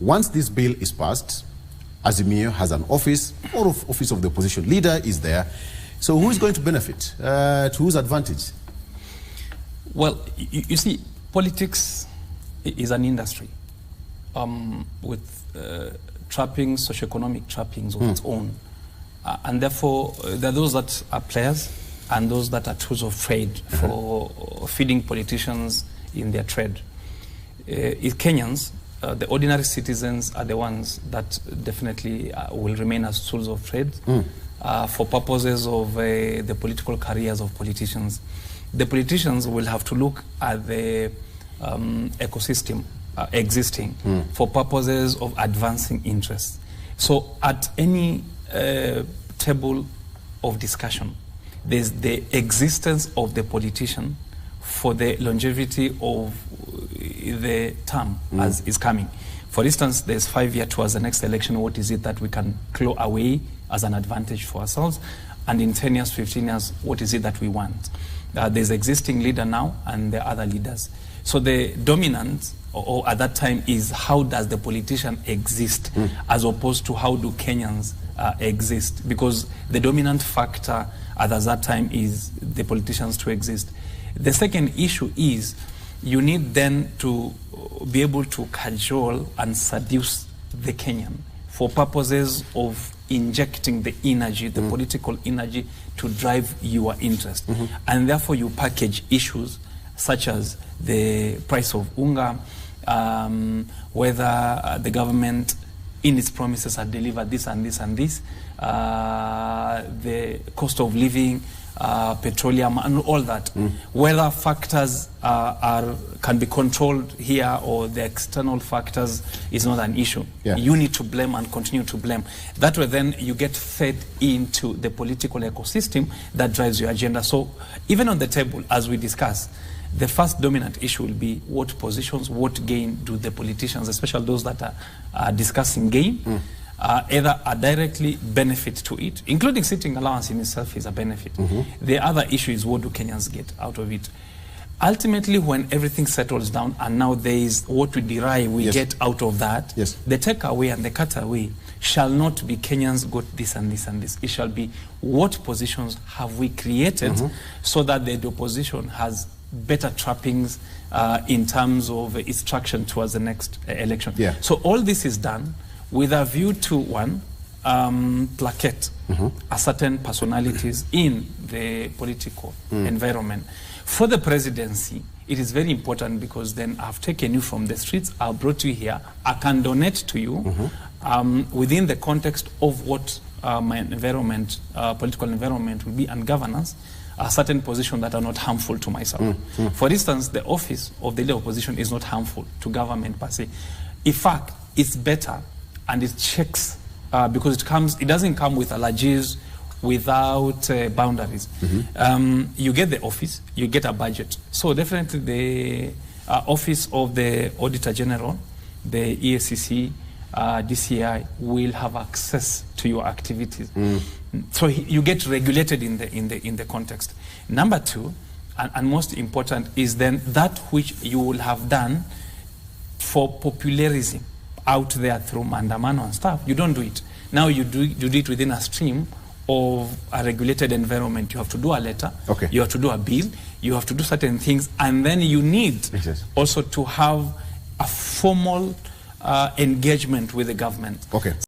once this bill is passed, Azimio has an office, or office of the opposition leader is there. So who is going to benefit? To whose advantage? Well, you see, politics is an industry with trappings, socioeconomic trappings of its own. And therefore, there are those that are players and those that are tools of trade for feeding politicians in their trade. Kenyans, the ordinary citizens are the ones that definitely will remain as tools of trade for purposes of the political careers of politicians. The politicians will have to look at the ecosystem existing for purposes of advancing interests. So at any table of discussion, there's the existence of the politician for the longevity of the term as is coming. For instance, there's 5 years towards the next election. What is it that we can claw away as an advantage for ourselves? And in 10 years, 15 years, what is it that we want? There's existing leader now and the other leaders. So the dominant or at that time is how does the politician exist as opposed to how do Kenyans exist, because the dominant factor at that time is the politicians to exist. The second issue is you need then to be able to cajole and seduce the Kenyan for purposes of injecting the energy, the political energy to drive your interest. And therefore you package issues such as the price of unga, whether the government in its promises had delivered this and this and this, the cost of living, petroleum and all that. Whether factors can be controlled here or the external factors is not an issue. You need to blame and continue to blame. That way then you get fed into the political ecosystem that drives your agenda. So even on the table, as we discuss, the first dominant issue will be what positions, what gain do the politicians, especially those that are discussing gain, either are directly benefit to it, including sitting allowance in itself is a benefit. The other issue is what do Kenyans get out of it. Ultimately, when everything settles down and now there is what we derive, we get out of that, the takeaway and the cutaway shall not be Kenyans got this and this and this. It shall be what positions have we created so that the opposition has better trappings in terms of its traction towards the next election. So all this is done with a view to, one, placate a certain personalities in the political environment. For the presidency, it is very important because then I've taken you from the streets, I've brought you here, I can donate to you within the context of what my environment, political environment will be and governance, a certain position that are not harmful to myself. For instance, the office of the leader of opposition is not harmful to government per se. In fact, it's better and it checks because it doesn't come with allergies, without boundaries. You get the office, you get a budget. So definitely the office of the Auditor General, the EACC, DCI will have access to your activities. So you get regulated in the context. Number two, and most important, is then that which you will have done for popularism out there through mandamano and stuff. You don't do it. Now you do it within a stream of a regulated environment. You have to do a letter, you have to do a bill, you have to do certain things, and then you need also to have a formal engagement with the government.